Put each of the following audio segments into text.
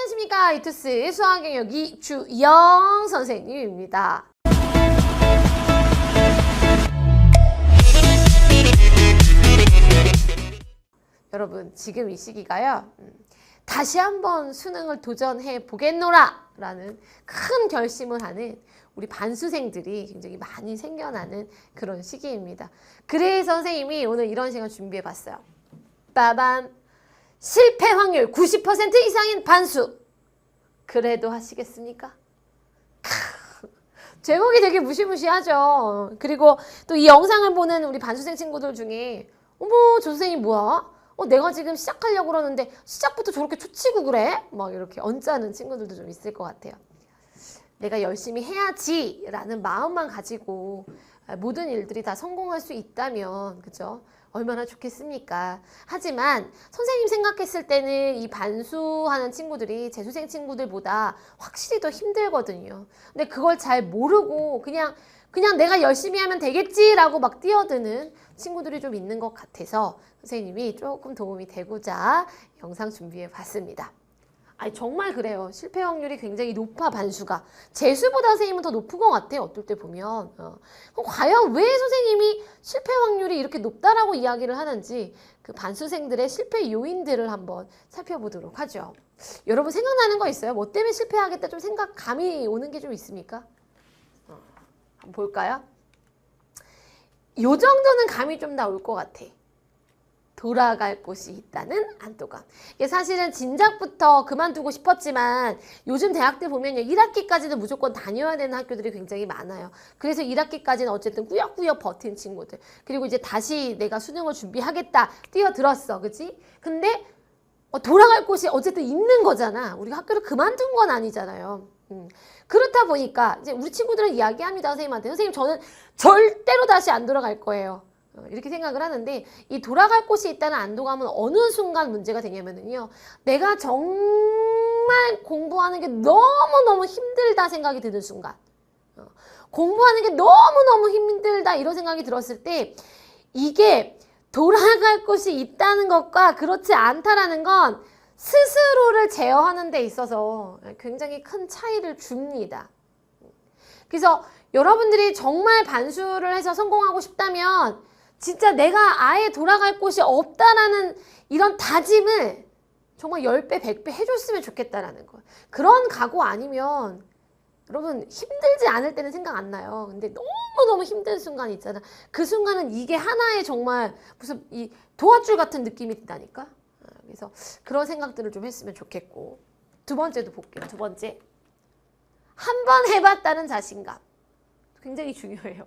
안녕하십니까. 이투스 수학영역 이주영 선생님입니다. 여러분, 지금 이 시기가요, 다시 한번 수능을 도전해 보겠노라 라는 큰 결심을 하는 우리 반수생들이 굉장히 많이 생겨나는 그런 시기입니다. 그래서 선생님이 오늘 이런 시간 준비해 봤어요. 빠밤! 실패 확률 90% 이상인 반수. 그래도 하시겠습니까? 제목이 되게 무시무시하죠. 그리고 또 이 영상을 보는 우리 반수생 친구들 중에 어머, 저 선생님 뭐야? 내가 지금 시작하려고 그러는데 시작부터 저렇게 초치고 그래? 막 이렇게 언짢은 친구들도 좀 있을 것 같아요. 내가 열심히 해야지 라는 마음만 가지고 모든 일들이 다 성공할 수 있다면, 그죠? 얼마나 좋겠습니까? 하지만 선생님 생각했을 때는 이 반수하는 친구들이 재수생 친구들보다 확실히 더 힘들거든요. 근데 그걸 잘 모르고 그냥 내가 열심히 하면 되겠지라고 막 뛰어드는 친구들이 좀 있는 것 같아서 선생님이 조금 도움이 되고자 영상 준비해 봤습니다. 아니, 정말 그래요. 실패 확률이 굉장히 높아, 반수가. 재수보다 선생님은 더 높은 것 같아요. 어떨 때 보면. 그럼 과연 왜 선생님이 실패 확률이 이렇게 높다라고 이야기를 하는지 그 반수생들의 실패 요인들을 한번 살펴보도록 하죠. 여러분 생각나는 거 있어요? 뭐 때문에 실패하겠다 좀 감이 오는 게 좀 있습니까? 한번 볼까요? 요 정도는 감이 좀 나올 것 같아. 돌아갈 곳이 있다는 안도감. 이게 사실은 진작부터 그만두고 싶었지만 요즘 대학들 보면요, 1학기까지는 무조건 다녀야 되는 학교들이 굉장히 많아요. 그래서 1학기까지는 어쨌든 꾸역꾸역 버틴 친구들. 그리고 이제 다시 내가 수능을 준비하겠다 뛰어들었어, 그치? 근데 돌아갈 곳이 어쨌든 있는 거잖아. 우리가 학교를 그만둔 건 아니잖아요. 그렇다 보니까 이제 우리 친구들은 이야기합니다, 선생님한테. 선생님, 저는 절대로 다시 안 돌아갈 거예요. 이렇게 생각을 하는데, 이 돌아갈 곳이 있다는 안도감은 어느 순간 문제가 되냐면요, 내가 정말 공부하는 게 너무너무 힘들다 생각이 드는 순간, 공부하는 게 너무너무 힘들다 이런 생각이 들었을 때, 이게 돌아갈 곳이 있다는 것과 그렇지 않다라는 건 스스로를 제어하는 데 있어서 굉장히 큰 차이를 줍니다. 그래서 여러분들이 정말 반수를 해서 성공하고 싶다면 진짜 내가 아예 돌아갈 곳이 없다라는 이런 다짐을 정말 10배, 100배 해줬으면 좋겠다라는 거예요. 그런 각오 아니면 여러분 힘들지 않을 때는 생각 안 나요. 근데 너무너무 힘든 순간이 있잖아. 그 순간은 이게 하나의 정말 무슨 이 도화줄 같은 느낌이 든다니까. 그래서 그런 생각들을 좀 했으면 좋겠고, 두 번째도 볼게요. 두 번째, 한 번 해봤다는 자신감. 굉장히 중요해요.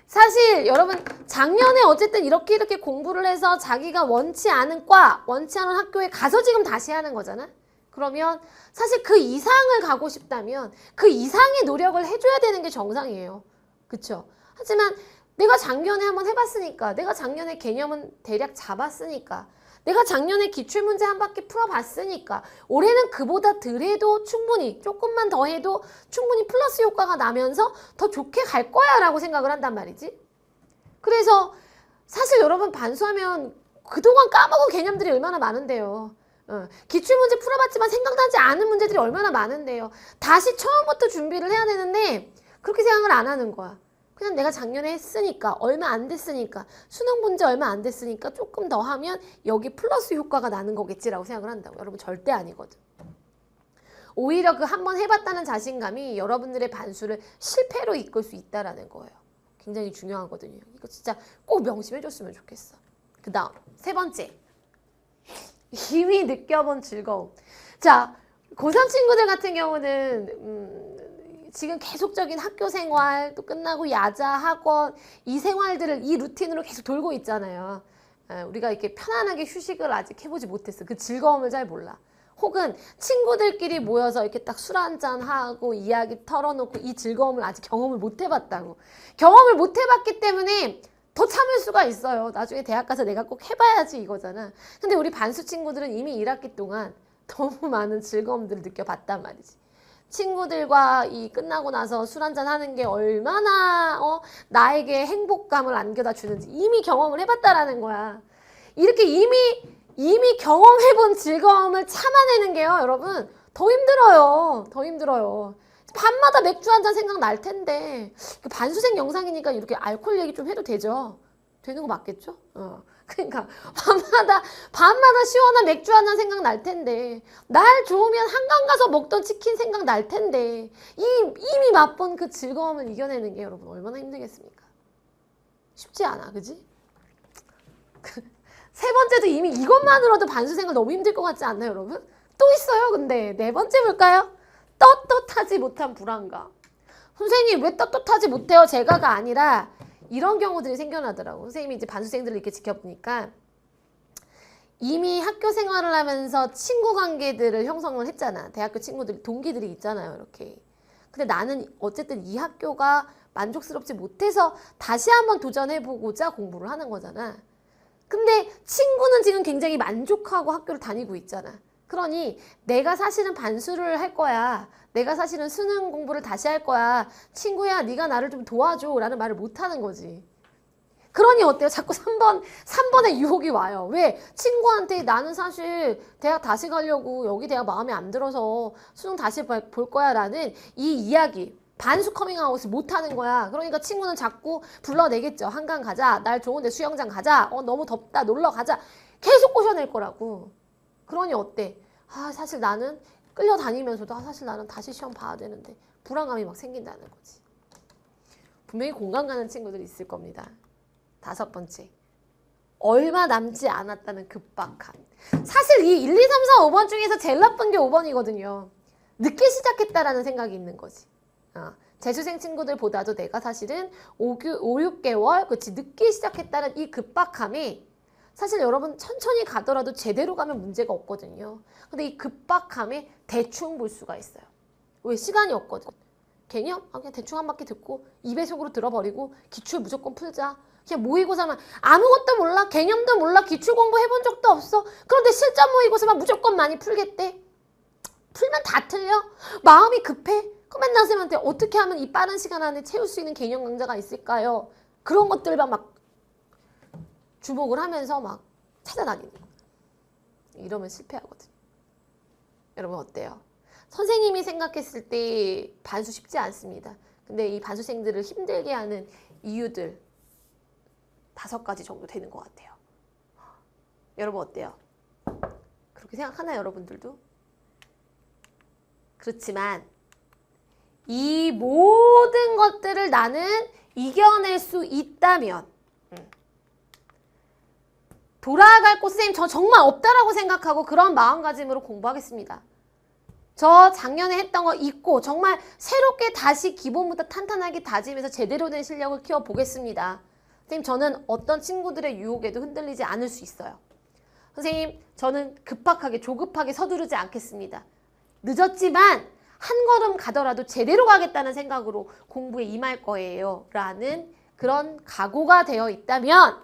사실 여러분 작년에 어쨌든 이렇게 공부를 해서 자기가 원치 않은 과, 원치 않은 학교에 가서 지금 다시 하는 거잖아. 그러면 사실 그 이상을 가고 싶다면 그 이상의 노력을 해줘야 되는 게 정상이에요. 그쵸? 하지만 내가 작년에 한번 해봤으니까, 내가 작년에 개념은 대략 잡았으니까, 내가 작년에 기출문제 한 바퀴 풀어봤으니까 올해는 그보다 덜 해도 충분히, 조금만 더 해도 충분히 플러스 효과가 나면서 더 좋게 갈 거야 라고 생각을 한단 말이지. 그래서 사실 여러분 반수하면 그동안 까먹은 개념들이 얼마나 많은데요. 기출문제 풀어봤지만 생각나지 않은 문제들이 얼마나 많은데요. 다시 처음부터 준비를 해야 되는데 그렇게 생각을 안 하는 거야. 그냥 내가 작년에 했으니까, 얼마 안 됐으니까, 수능 문제 얼마 안 됐으니까 조금 더 하면 여기 플러스 효과가 나는 거겠지라고 생각을 한다고. 여러분 절대 아니거든. 오히려 그 한번 해봤다는 자신감이 여러분들의 반수를 실패로 이끌 수 있다라는 거예요. 굉장히 중요하거든요. 이거 진짜 꼭 명심해줬으면 좋겠어. 그 다음 세 번째, 이미 느껴본 즐거움. 자, 고3 친구들 같은 경우는 지금 계속적인 학교 생활, 또 끝나고 야자, 학원, 이 생활들을 이 루틴으로 계속 돌고 있잖아요. 우리가 이렇게 편안하게 휴식을 아직 해보지 못했어. 그 즐거움을 잘 몰라. 혹은 친구들끼리 모여서 이렇게 딱 술 한잔 하고 이야기 털어놓고 이 즐거움을 아직 경험을 못 해봤다고. 경험을 못 해봤기 때문에 더 참을 수가 있어요. 나중에 대학 가서 내가 꼭 해봐야지 이거잖아. 근데 우리 반수 친구들은 이미 1학기 동안 너무 많은 즐거움들을 느껴봤단 말이지. 친구들과 이 끝나고 나서 술 한잔 하는 게 얼마나 나에게 행복감을 안겨다 주는지 이미 경험을 해봤다라는 거야. 이렇게 이미 경험해본 즐거움을 참아내는 게요, 여러분 더 힘들어요. 더 힘들어요. 밤마다 맥주 한 잔 생각날 텐데 반수생 영상이니까 이렇게 알코올 얘기 좀 해도 되죠? 되는 거 맞겠죠? 그러니까 밤마다 시원한 맥주 한 잔 생각날 텐데 날 좋으면 한강 가서 먹던 치킨 생각날 텐데 이미 맛본 그 즐거움을 이겨내는 게 여러분 얼마나 힘들겠습니까? 쉽지 않아, 그지? 세 번째도 이미 이것만으로도 반수생을 너무 힘들 것 같지 않나요, 여러분? 또 있어요, 근데. 네 번째 볼까요? 떳떳하지 못한 불안감. 선생님, 왜 떳떳하지 못해요? 제가가 아니라 이런 경우들이 생겨나더라고. 선생님이 이제 반수생들을 이렇게 지켜보니까 이미 학교 생활을 하면서 친구 관계들을 형성을 했잖아. 대학교 친구들, 동기들이 있잖아요, 이렇게. 근데 나는 어쨌든 이 학교가 만족스럽지 못해서 다시 한번 도전해보고자 공부를 하는 거잖아. 근데 친구는 지금 굉장히 만족하고 학교를 다니고 있잖아. 그러니 내가 사실은 반수를 할 거야. 내가 사실은 수능 공부를 다시 할 거야. 친구야, 네가 나를 좀 도와줘 라는 말을 못 하는 거지. 그러니 어때요? 자꾸 3번의 유혹이 와요. 왜? 친구한테 나는 사실 대학 다시 가려고 여기 대학 마음에 안 들어서 수능 다시 볼 거야 라는 이 이야기. 반수 커밍아웃을 못하는 거야. 그러니까 친구는 자꾸 불러내겠죠. 한강 가자. 날 좋은데 수영장 가자. 너무 덥다. 놀러 가자. 계속 꼬셔낼 거라고. 그러니 어때? 사실 나는 끌려다니면서도 사실 나는 다시 시험 봐야 되는데 불안감이 막 생긴다는 거지. 분명히 공감 가는 친구들이 있을 겁니다. 다섯 번째. 얼마 남지 않았다는 급박함. 사실 이 1, 2, 3, 4, 5번 중에서 제일 나쁜 게 5번이거든요. 늦게 시작했다라는 생각이 있는 거지. 재수생 친구들보다도 내가 사실은 5, 6개월 그치 늦게 시작했다는 이 급박함이 사실 여러분 천천히 가더라도 제대로 가면 문제가 없거든요. 근데 이 급박함에 대충 볼 수가 있어요. 왜? 시간이 없거든. 개념? 그냥 대충 한 바퀴 듣고 2배속으로 들어버리고 기출 무조건 풀자. 그냥 모의고사만 아무것도 몰라. 개념도 몰라. 기출 공부 해본 적도 없어. 그런데 실전 모의고사만 무조건 많이 풀겠대. 풀면 다 틀려? 마음이 급해? 그럼 맨날 선생님한테 어떻게 하면 이 빠른 시간 안에 채울 수 있는 개념 강좌가 있을까요? 그런 것들만 막 주목을 하면서 막 찾아다니는 거예요. 이러면 실패하거든요. 여러분 어때요? 선생님이 생각했을 때 반수 쉽지 않습니다. 근데 이 반수생들을 힘들게 하는 이유들 5가지 정도 되는 것 같아요. 여러분 어때요? 그렇게 생각하나요, 여러분들도? 그렇지만 이 모든 것들을 나는 이겨낼 수 있다면 돌아갈 곳 선생님 저 정말 없다라고 생각하고 그런 마음가짐으로 공부하겠습니다. 저 작년에 했던 거 잊고 정말 새롭게 다시 기본부터 탄탄하게 다지면서 제대로 된 실력을 키워보겠습니다. 선생님 저는 어떤 친구들의 유혹에도 흔들리지 않을 수 있어요. 선생님 저는 급박하게 조급하게 서두르지 않겠습니다. 늦었지만 한 걸음 가더라도 제대로 가겠다는 생각으로 공부에 임할 거예요 라는 그런 각오가 되어 있다면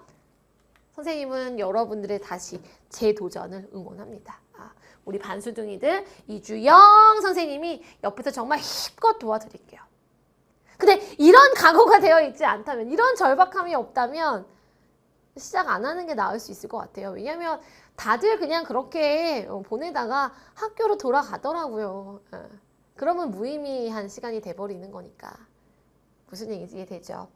선생님은 여러분들의 다시 재도전을 응원합니다. 우리 반수둥이들 이주영 선생님이 옆에서 정말 힘껏 도와드릴게요. 근데 이런 각오가 되어 있지 않다면, 이런 절박함이 없다면 시작 안 하는 게 나을 수 있을 것 같아요. 왜냐면 다들 그냥 그렇게 보내다가 학교로 돌아가더라고요. 그러면 무의미한 시간이 돼버리는 거니까. 무슨 얘기인지 이해되죠?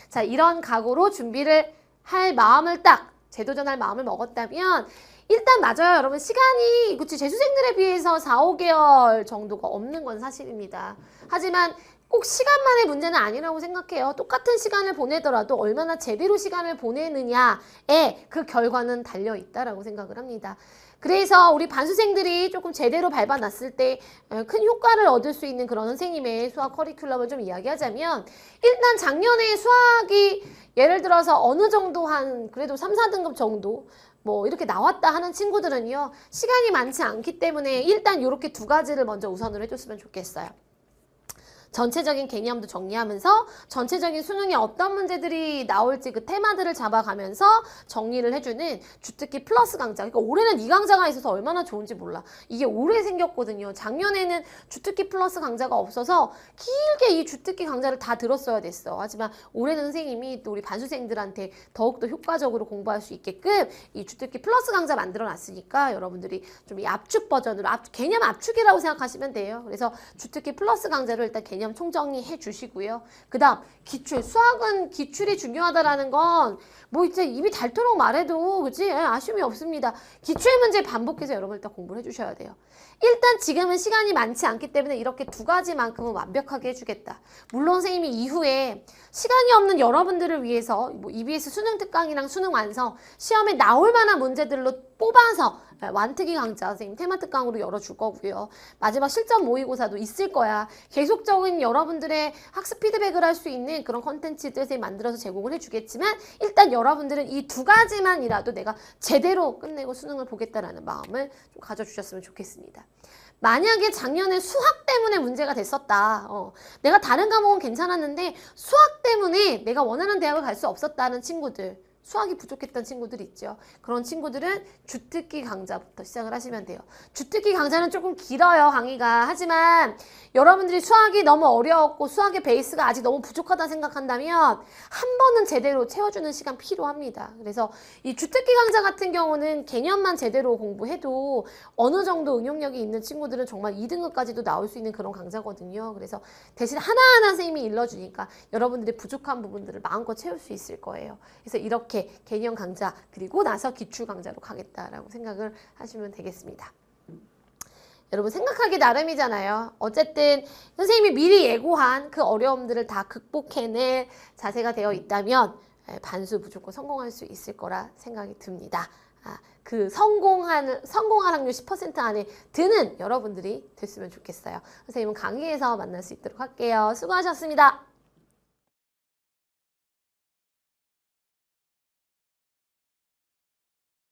자, 이런 각오로 준비를 할 마음을 딱 재도전할 마음을 먹었다면 일단 맞아요. 여러분 시간이 그치 재수생들에 비해서 4, 5개월 정도가 없는 건 사실입니다. 하지만 꼭 시간만의 문제는 아니라고 생각해요. 똑같은 시간을 보내더라도 얼마나 제대로 시간을 보내느냐에 그 결과는 달려있다라고 생각을 합니다. 그래서 우리 반수생들이 조금 제대로 밟아놨을 때 큰 효과를 얻을 수 있는 그런 선생님의 수학 커리큘럼을 좀 이야기하자면 일단 작년에 수학이 예를 들어서 어느 정도 한 그래도 3, 4등급 정도 뭐 이렇게 나왔다 하는 친구들은요. 시간이 많지 않기 때문에 일단 이렇게 2가지를 먼저 우선으로 해줬으면 좋겠어요. 전체적인 개념도 정리하면서 전체적인 수능에 어떤 문제들이 나올지 그 테마들을 잡아가면서 정리를 해주는 주특기 플러스 강좌. 그러니까 올해는 이 강좌가 있어서 얼마나 좋은지 몰라. 이게 올해 생겼거든요. 작년에는 주특기 플러스 강좌가 없어서 길게 이 주특기 강좌를 다 들었어야 됐어. 하지만 올해는 선생님이 또 우리 반수생들한테 더욱더 효과적으로 공부할 수 있게끔 이 주특기 플러스 강좌 만들어 놨으니까 여러분들이 좀 이 압축 버전으로 개념 압축이라고 생각하시면 돼요. 그래서 주특기 플러스 강좌를 일단 개념 총정리해 주시고요. 그 다음 기출. 수학은 기출이 중요하다라는 건 뭐 이제 입이 닳도록 말해도 그치? 아쉬움이 없습니다. 기출 문제 반복해서 여러분 일단 공부를 해주셔야 돼요. 일단 지금은 시간이 많지 않기 때문에 이렇게 두 가지만큼은 완벽하게 해주겠다. 물론 선생님이 이후에 시간이 없는 여러분들을 위해서 뭐 EBS 수능 특강이랑 수능 완성, 시험에 나올 만한 문제들로 뽑아서 완특위 강좌 선생님 테마 특강으로 열어줄 거고요. 마지막 실전 모의고사도 있을 거야. 계속적인 여러분들의 학습 피드백을 할 수 있는 그런 컨텐츠들 선생님 만들어서 제공을 해주겠지만 일단 여러분들은 이 두 가지만이라도 내가 제대로 끝내고 수능을 보겠다라는 마음을 좀 가져주셨으면 좋겠습니다. 만약에 작년에 수학 때문에 문제가 됐었다. 내가 다른 과목은 괜찮았는데 수학 때문에 내가 원하는 대학을 갈 수 없었다는 친구들, 수학이 부족했던 친구들이 있죠. 그런 친구들은 주특기 강좌부터 시작을 하시면 돼요. 주특기 강좌는 조금 길어요, 강의가. 하지만 여러분들이 수학이 너무 어려웠고 수학의 베이스가 아직 너무 부족하다 생각한다면 한 번은 제대로 채워주는 시간 필요합니다. 그래서 이 주특기 강좌 같은 경우는 개념만 제대로 공부해도 어느 정도 응용력이 있는 친구들은 정말 2등급까지도 나올 수 있는 그런 강좌거든요. 그래서 대신 하나하나 선생님이 일러주니까 여러분들의 부족한 부분들을 마음껏 채울 수 있을 거예요. 그래서 이렇게 개념 강좌 그리고 나서 기출 강좌로 가겠다라고 생각을 하시면 되겠습니다. 여러분 생각하기 나름이잖아요. 어쨌든 선생님이 미리 예고한 그 어려움들을 다 극복해낼 자세가 되어 있다면 반수 무조건 성공할 수 있을 거라 생각이 듭니다. 그 성공할 확률 10% 안에 드는 여러분들이 됐으면 좋겠어요. 선생님은 강의에서 만날 수 있도록 할게요. 수고하셨습니다.